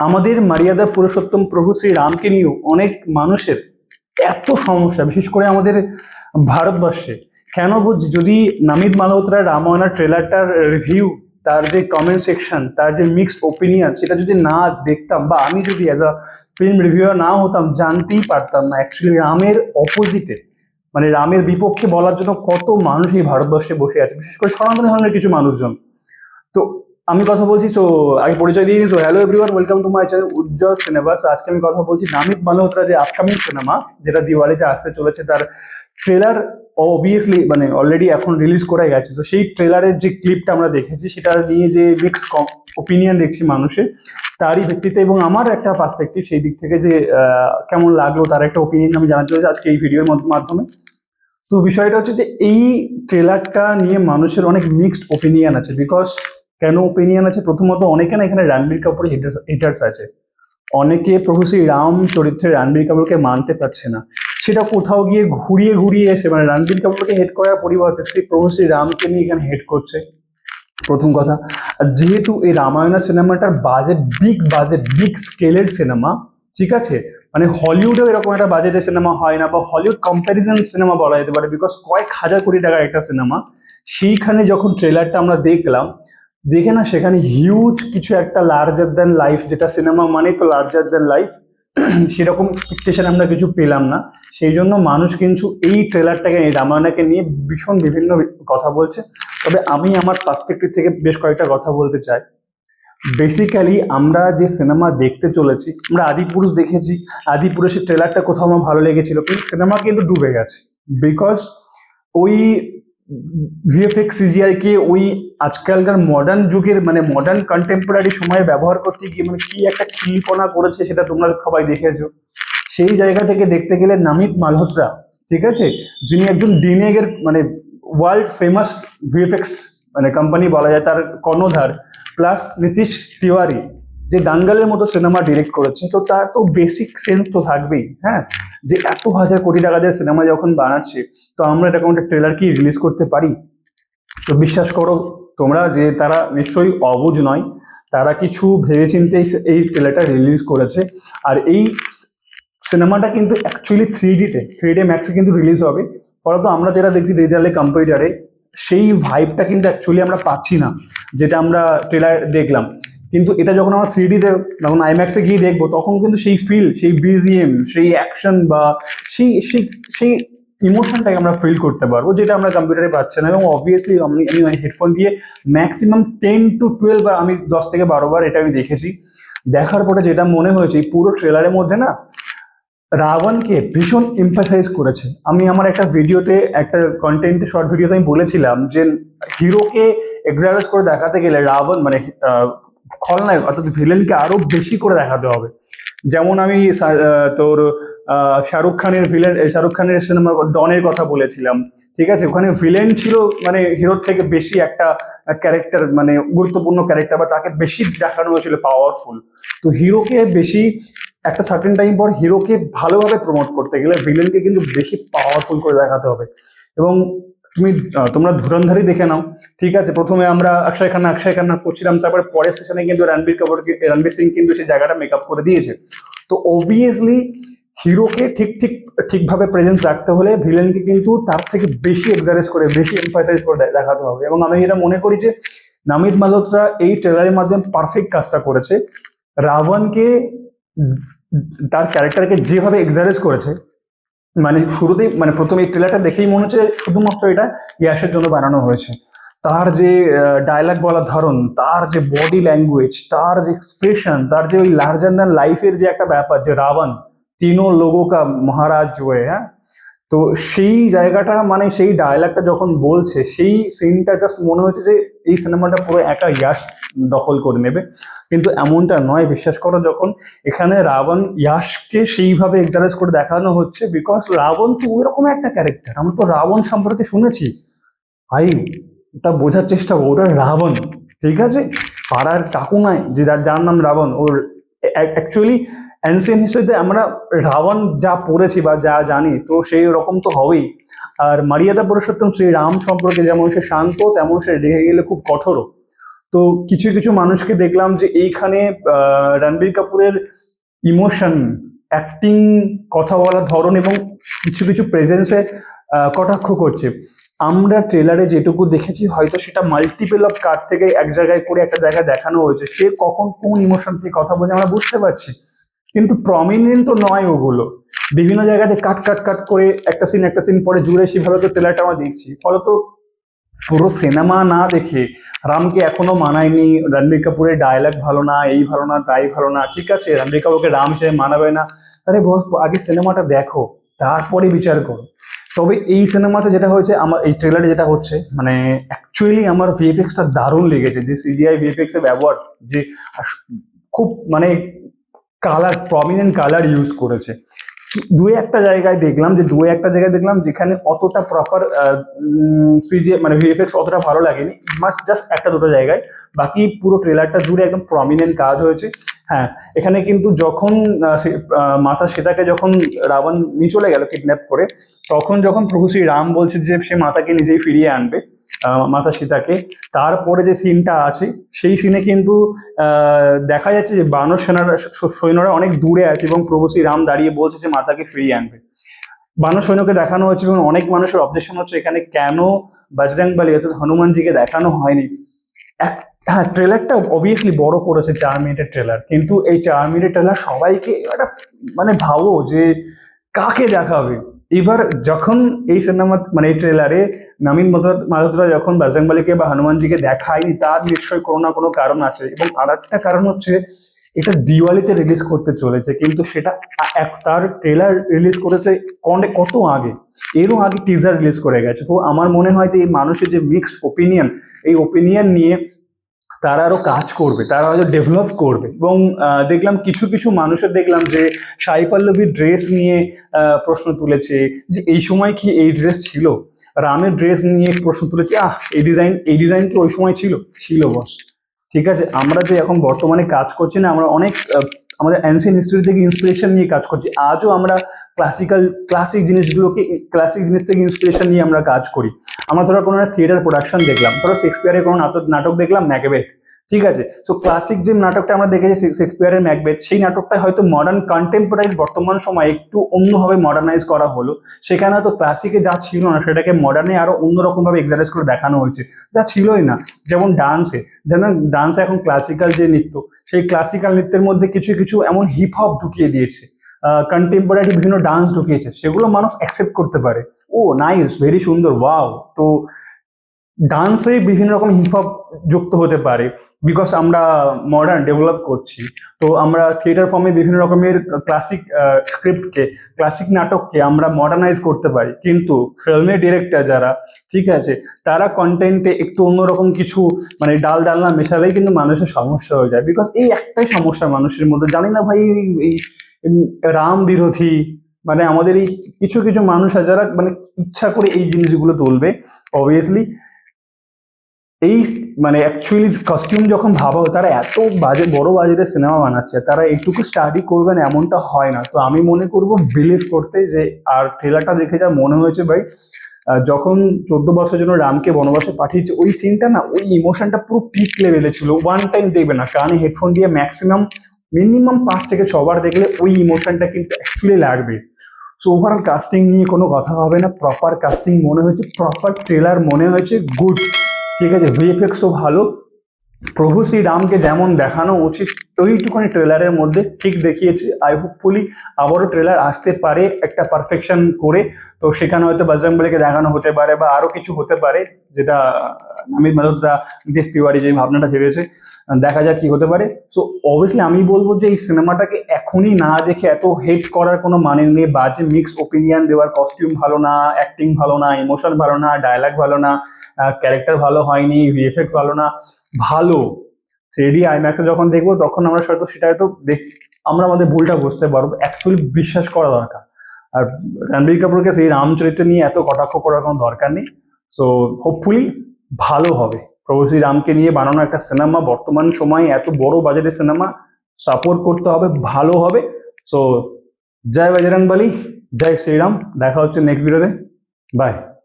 আমাদের মর্যাদা পুরুষোত্তম প্রভু শ্রী রামকে নিয়েও অনেক মানুষের এত সমস্যা, বিশেষ করে আমাদের ভারতবর্ষে। কেন বলছি, যদি নামিত মালহোত্রার রামায়ণের ট্রেলারটার রিভিউ, তার যে কমেন্ট সেকশন, তার যে মিক্সড ওপিনিয়ন, সেটা যদি না দেখতাম বা আমি যদি অ্যাজ আ ফিল্ম রিভিউয়ার না হতাম, জানতেই পারতাম না অ্যাকচুয়ালি রামের অপোজিটে, মানে রামের বিপক্ষে বলার জন্য কত মানুষ এই ভারতবর্ষে বসে আছে, বিশেষ করে সনাতনী ধর্মের কিছু মানুষজন। তো আমি কথা বলছি, তো আগে পরিচয় দিয়ে দিই। Hello everyone, welcome to my channel Ujjwal cinema. আজকে আমি কথা বলছি নামিত মালহোত্রা যে আপকামিং সিনেমা, যেটা দিওয়ালিতে আসতে চলেছে, তার ট্রেলার অবভিয়াসলি মানে অলরেডি এখন রিলিজ করে গেছে। তো সেই ট্রেলারের যে ক্লিপটা আমরা দেখেছি, সেটা নিয়ে যে মিক্স ওপিনিয়ন দেখছি মানুষের, তারই ভিত্তিতে এবং আমার একটা পার্সপেক্টিভ সেই দিক থেকে যে কেমন লাগলো তার একটা ওপিনিয়ন আমি জানাতে চাইছি আজকে এই ভিডিওর মাধ্যমে। তো বিষয়টা হচ্ছে যে এই ট্রেলারটা নিয়ে মানুষের অনেক মিক্সড ওপিনিয়ন আছে। বিকজ কেন ওপিনিয়ন আছে? প্রথমত, অনেকে না এখানে রণবীর কাপুরের হেটার্স আছে। অনেকে প্রভু শ্রী রাম চরিত্রে রণবীর কাপুরকে মানতে পারছে না। সেটা কোথাও গিয়ে ঘুরিয়ে ঘুরিয়ে এসে মানে রণবীর কাপুরকে হেড করার পরিবর্তে শ্রী প্রভু শ্রী রামকে নিয়ে এখানে হেড করছে, প্রথম কথা। আর যেহেতু এই রামায়ণা সিনেমাটার বাজেট বিগ স্কেলের সিনেমা, ঠিক আছে, মানে হলিউডেও এরকম একটা বাজেটের সিনেমা হয় না, বা হলিউড কম্প্যারিজন সিনেমা বলা যেতে পারে, বিকজ কয়েক হাজার কোটি টাকার একটা সিনেমা। সেইখানে যখন ট্রেলারটা আমরা দেখলাম, দেখে না সেখানে হিউজ কিছু একটা লার্জার দ্যান লাইফ, যেটা সিনেমা মানে তো লার্জার দ্যান লাইফ, সেরকম এক্সপেকটেশন আমরা কিছু পেলাম না। সেই জন্য মানুষ কিন্তু এই ট্রেলারটাকে, এই রামায়ণাকে নিয়ে ভীষণ বিভিন্ন কথা বলছে। তবে আমি আমার পার্সপেক্টিভ থেকে বেশ কয়েকটা কথা বলতে চাই। বেসিক্যালি আমরা যে সিনেমা দেখতে চলেছি, আমরা আদিপুরুষ দেখেছি। আদিপুরুষের ট্রেলারটা কোথাও আমার ভালো লেগেছিল, কিন্তু সিনেমা কিন্তু ডুবে গেছে। বিকজ ওই ভিএফএক্স সিজিআই কে ওই আজকালকার মডার্ন যুগের মানে মডার্ন কন্টেম্পোরারি সময়ে ব্যবহার করতে গিয়ে মানে কি একটা খিল্লিপনা করেছে, সেটা তোমরা সবাই দেখেছো। সেই জায়গা থেকে দেখতে গেলে নামিত মালহোত্রা, ঠিক আছে, যিনি একজন ডিনেগের মানে ওয়ার্ল্ড ফেমাস ভিএফএক্স মানে কোম্পানি বলা যায়, তার কর্ণধার, প্লাস নীতিশ তিওয়ারি, যে দাঙ্গালের মতো সিনেমা ডিরেক্ট করেছে, তো তার তো বেসিক সেন্স তো থাকবেই, হ্যাঁ, যে এত হাজার কোটি টাকা দিয়ে সিনেমা যখন বানাচ্ছে, তো আমরা এটা কোনো ট্রেলার কি রিলিজ করতে পারি? তো বিশ্বাস করো তোমরা যে তারা নিশ্চয়ই অবুঝ নয়, তারা কিছু ভেবেচিন্তে এই ট্রেলারটা রিলিজ করেছে। আর এই সিনেমাটা কিন্তু অ্যাকচুয়ালি থ্রি ডি ম্যাক্সে কিন্তু রিলিজ হবে। ফলত আমরা যেটা দেখছি ডিজিটালে কম্পিউটারে, সেই ভাইবটা কিন্তু অ্যাকচুয়ালি আমরা পাচ্ছি না, যেটা আমরা ট্রেলার দেখলাম। কিন্তু এটা যখন আমরা থ্রি ডিতে, যখন আইম্যাক্সে গিয়ে দেখবো, তখন কিন্তু সেই ফিল, সেই বিজিএম, সেই অ্যাকশন বা সেই সেই সেই ইমোশনটাকে আমরা ফিল করতে পারবো, যেটা আমরা কম্পিউটারে পাচ্ছি না। এবং অবভিয়াসলি আমি আমি হেডফোন দিয়ে ম্যাক্সিমাম 10 to 12 বার, আমি 10 থেকে 12 বার এটা আমি দেখেছি। দেখার পরে যেটা মনে হয়েছে, এই পুরো ট্রেলারের মধ্যে না রাবণকে ভীষণ এমফাসাইজ করেছে। আমি আমার একটা ভিডিওতে, একটা কন্টেন্ট শর্ট ভিডিওতে আমি বলেছিলাম যে হিরোকে এক্সাজারেট করে দেখাতে গেলে রাবণ মানে খলনায়ক অর্থাৎ ভিলেনকে আরো বেশি করে দেখাতে হবে। যেমন আমি তোর শাহরুখ খানের সিনেমা ডনের কথা বলেছিলাম, ঠিক আছে, ওখানে ভিলেন ছিল মানে হিরোর থেকে বেশি একটা ক্যারেক্টার, মানে গুরুত্বপূর্ণ ক্যারেক্টার, বা তাকে বেশি দেখানো হয়েছিল পাওয়ারফুল। তো হিরোকে বেশি একটা সার্টেন টাইম পর হিরোকে ভালোভাবে প্রমোট করতে গেলে ভিলেনকে কিন্তু বেশি পাওয়ারফুল করে দেখাতে হবে। এবং তোমরা ধুরন্ধরই দেখে নাও, ঠিক আছে, প্রথমে আমরা অক্ষয় খান্না করছিলাম, তারপরে পরের সেশনে কিন্তু রণবীর সিং কিন্তু সেই জায়গাটা মেকআপ করে দিয়েছে। তো অবভিয়াসলি হিরোকে ঠিকভাবে প্রেজেন্স রাখতে হলে ভিলেনকে কিন্তু তার থেকে বেশি এক্সারেস করে, বেশি এমফাসাইজ করে দেখাতে হবে। এবং আমি এটা মনে করি যে নামিত মালহোত্রা এই ট্রেলারের মাধ্যমে পারফেক্ট কাজটা করেছে। রাবণকে, তার ক্যারেক্টারকে যেভাবে এক্সারেস করেছে, মানে শুরুতেই মানে প্রথমে এই ট্রেলারটা দেখেই মনে হচ্ছে শুধুমাত্র এটা ইয়াশের জন্য বানানো হয়েছে। তার যে ডায়লগ বলার ধরন, তার যে বডি ল্যাঙ্গুয়েজ, তার যে এক্সপ্রেশন, তার যে ওই লার্জার দ্যান লাইফের যে একটা ব্যাপার, যে রাবণ তিনো লোগো কা মহারাজ জয়, হ্যাঁ, তো সেই জায়গাটা মানে সেই ডায়লগটা যখন বলছে, সেই সিনটা জাস্ট মনে হচ্ছে যে এই সিনেমাটা পুরো একা ইয়াশ দখল করে নেবে। কিন্তু এমনটা নয়, বিশ্বাস করো। যখন এখানে রাবণ ইয়াশকে সেইভাবে এক্সারেস করে দেখানো হচ্ছে, বিকজ রাবণ তো ওইরকম একটা ক্যারেক্টার, আমরা তো রাবণ সম্পর্কে শুনেছি ভাই, ওটা বোঝার চেষ্টা করো, ওটা রাবণ, ঠিক আছে, পাড়ার কাকু নয় যে যার নাম রাবণ। ওর অ্যাকচুয়ালি অ্যানসিয়েন্ট হিস্ট্রিতে আমরা রাবণ যা পড়েছি বা যা জানি, তো সেই রকম তো হবেই। আর মর্যাদা পুরুষোত্তম শ্রী রাম সম্পর্কে যেমন সে শান্ত, তেমন সে দেখে গেলে খুব কঠোরও। তো কিছু কিছু মানুষকে দেখলাম যে এইখানে রণবীর কাপুরের ইমোশন, অ্যাক্টিং, কথা বলার ধরন এবং কিছু কিছু প্রেজেন্সে কটাক্ষ করছে। আমরা ট্রেলারে যেটুকু দেখেছি হয়তো সেটা মাল্টিপল অফ কাট থেকে এক জায়গায় করে একটা জায়গায় দেখানো হয়েছে, সে কখন কোন ইমোশন থেকে কথা বলে আমরা বুঝতে পারছি, কিন্তু প্রমিনেন্ট তো নয় ওগুলো। বিভিন্ন জায়গাতে কাট কাট কাট করে একটা সিন পরে জুড়ে সেভাবে তো ট্রেলারটা আমরা দেখছি, ফলত পুরো সিনেমা না দেখে রামকে এখনো মানায়নি। রণবীর কাপুরের ডায়লগ ভালো না, এই ভালো না, তাই ভালো না, ঠিক আছে রণবীর কাপুরকে রাম হিসেবে মানাবে না, আরে বস আগে সিনেমাটা দেখো তারপরে বিচার করো। তবে এই সিনেমাতে যেটা হয়েছে, আমার এই ট্রেলারে যেটা হচ্ছে, মানে অ্যাকচুয়ালি আমার ভিএফএক্সটা দারুণ লেগেছে, যে সিজিআই ভিএফএক্স এর ব্যবহার, যে খুব মানে কালার, প্রমিনেন্ট কালার ইউজ করেছে। দু একটা জায়গায় দেখলাম যেখানে অতটা প্রপার সিজি মানে ভিএফএক্স অতটা ভালো লাগেনি, মাস্ট জাস্ট একটা দুটো জায়গায়, বাকি পুরো ট্রেলারটা জুড়ে একদম প্রমিনেন্ট কাজ হয়েছে। হ্যাঁ, এখানে কিন্তু যখন মাতা সীতাকে যখন রাবণ নিয়ে চলে গেল কিডন্যাপ করে, তখন যখন প্রভু শ্রী রাম বলছে যে সে মাতাকে নিজেই ফিরিয়ে আনবে, মাতা সীতাকে, তারপরে যে সিনটা আছে সেই সিনে কিন্তু দেখা যাচ্ছে যে বানর সেনারা সৈন্যরা অনেক দূরে আছে এবং প্রভু শ্রী রাম দাঁড়িয়ে বলছে যে মাতাকে ফিরিয়ে আনবে। বানর সৈন্যকে দেখানো হচ্ছে এবং অনেক মানুষের অবজেকশন হচ্ছে এখানে কেন বজরংবলী অর্থাৎ হনুমানজিকে দেখানো হয়নি। হ্যাঁ, ট্রেলারটা অবভিয়াসলি বড় করেছে, 4 মিনিটের ট্রেলার, কিন্তু এই 4 মিনিটের ট্রেলার সবাইকে একটা মানে ভাবো যে কাকে দেখাবে। এবার যখন এই সিনেমা মানে এই ট্রেলারে নবীন মালহোত্রা যখন বজরংবলীকে বা হনুমানজিকে দেখায়নি, তার নিশ্চয়ই কোনো না কোনো কারণ আছে। এবং আর একটা কারণ হচ্ছে এটা দিওয়ালিতে রিলিজ করতে চলেছে, কিন্তু সেটা তার ট্রেলার রিলিজ করেছে কত আগে, এরও আগে টিজার রিলিজ করে গেছে। তো আমার মনে হয় যে এই মানুষের যে মিক্সড ওপিনিয়ন, এই ওপিনিয়ন নিয়ে তারা আরো কাজ করবে, তারা হয়তো ডেভেলপ করবে। এবং দেখলাম কিছু কিছু মানুষের দেখলাম যে সাই পল্লবীর ড্রেস নিয়ে প্রশ্ন তুলেছে যে এই সময় কি এই ড্রেস ছিল, রামের ড্রেস নিয়ে প্রশ্ন তুলেছে, এই ডিজাইন কি ওই সময় ছিল, ছিল বস। ঠিক আছে, আমরা যে এখন বর্তমানে কাজ করছি না, আমরা অনেক আমাদের অ্যানসিয়েন্ট হিস্ট্রি থেকে ইন্সপিরেশন নিয়ে কাজ করছি। আজও আমরা ক্লাসিক জিনিস থেকে ইন্সপিরেশন নিয়ে আমরা কাজ করি। আমরা ধরো কোনো থিয়েটার প্রোডাকশন দেখলাম, ধরো শেক্সপিয়ারের কোনো নাটক দেখলাম, ম্যাকবেথ, ঠিক আছে, সো ক্লাসিক যে নাটকটা আমরা দেখেছি শেক্সপিয়ারের ম্যাকবেথ, সেই নাটকটা হয়তো মডার্ন কন্টেম্পোরারি বর্তমান সময় একটু অন্যভাবে মডার্নাইজ করা হলো। সেখানে হয়তো ক্লাসিকে যা ছিল না সেটাকে মডার্নে আরো অন্যরকম ভাবে এক্সারাইজ করে দেখানো হয়েছে, যা ছিলই না। যেমন ডান্সে এখন ক্লাসিক্যাল যে নৃত্য, সেই ক্লাসিক্যাল নৃত্যের মধ্যে কিছু কিছু এমন হিপ হপ ঢুকিয়ে দিয়েছে, কন্টেম্পোরারি বিভিন্ন ডান্স ঢুকিয়েছে, সেগুলো মানুষ অ্যাকসেপ্ট করতে পারে। ও নাইস, ভেরি সুন্দর, ওয়াও। তো ডান্সে বিভিন্ন রকম হিপ হপ যুক্ত হতে পারে, বিকজ আমরা মডার্ন ডেভেলপ করছি। তো আমরা থিয়েটার ফর্মে বিভিন্ন রকমের ক্লাসিক স্ক্রিপ্টকে, ক্লাসিক নাটককে আমরা মডার্নাইজ করতে পারি, কিন্তু ফিল্মের ডিরেক্টর যারা, ঠিক আছে, তারা কন্টেন্টে একটু অন্যরকম কিছু মানে ডালনা মেশালেই কিন্তু মানুষের সমস্যা হয়ে যায়। বিকজ এই একটাই সমস্যা মানুষের মধ্যে, জানি না ভাই, এই এই রাম বিরোধী মানে আমাদের এই কিছু কিছু মানুষ আছে যারা মানে ইচ্ছা করে এই জিনিসগুলো তুলবে। অবভিয়াসলি এই মানে অ্যাকচুয়ালি কস্টিউম যখন ভাবা হয়, তারা এত বড় বাজেটের সিনেমা বানাচ্ছে, তারা এইটুকু স্টাডি করবেন এমনটা হয় না। তো আমি মনে করব বিলিভ করতে যে, আর ট্রেলারটা দেখে যা মনে হয়েছে ভাই, যখন 14 বছরের জন্য রামকে বনবাসে পাঠিয়েছে, ওই সিনটা না, ওই ইমোশনটা পুরো পিক লেভেলে ছিল। ওয়ান টাইম দেখবে না, কানে হেডফোন দিয়ে মিনিমাম 5 থেকে 6 বার দেখলে ওই ইমোশনটা কিন্তু অ্যাকচুয়ালি লাগবে। সো ওভারঅল কাস্টিং নিয়ে কোনো কথা হবে না, প্রপার কাস্টিং মনে হয়েছে, প্রপার ট্রেলার মনে হয়েছে, গুড, ঠিক আছে, ভিএফএক্সও ভালো। প্রভু শ্রী রামকে যেমন দেখানো উচিত ওইটুখানি ট্রেলারের মধ্যে ঠিক দেখিয়েছে। আই হোপফুলি আবারও ট্রেলার আসতে পারে একটা পারফেকশন করে, তো সেখানে হয়তো বজরংবলীকে দেখানো হতে পারে বা আরো কিছু হতে পারে, যেটা অমিত মালহোত্রা, নীতিশ তিওয়ারি যে ভাবনাটা ভেবেছে, দেখা যাক কি হতে পারে। সো অবভিয়াসলি আমি বলবো যে এই সিনেমাটাকে এখনই না দেখে এত হেট করার কোনো মানে নেই। বাজে মিক্স ওপিনিয়ন দেওয়ার, কস্টিউম ভালো না, অ্যাক্টিং ভালো না, ইমোশন ভালো না, ডায়লগ ভালো না, ক্যারেক্টার ভালো হয়নি, ভিএফএক্স ভালো না, ভালো 3D আইম্যাক্সে যখন দেখবো তখন আমরা হয়তো সেটা হয়তো আমরা আমাদের ভুলটা বুঝতে পারবো। অ্যাকচুয়ালি বিশ্বাস করা দরকার। আর রণবীর কাপুরকে সেই রামচরিত্র নিয়ে এত কটাক্ষ করার কোনো দরকার নেই। সো হোপফুলি ভালো হবে। প্রভু শ্রী রামকে নিয়ে বানানো একটা সিনেমা, বর্তমান সময়ে এত বড় বাজেটের সিনেমা, সাপোর্ট করতে হবে, ভালো হবে। সো জয় বজরংবলী, জয় শ্রীরাম, দেখা হচ্ছে নেক্সট ভিডিওতে, বাই।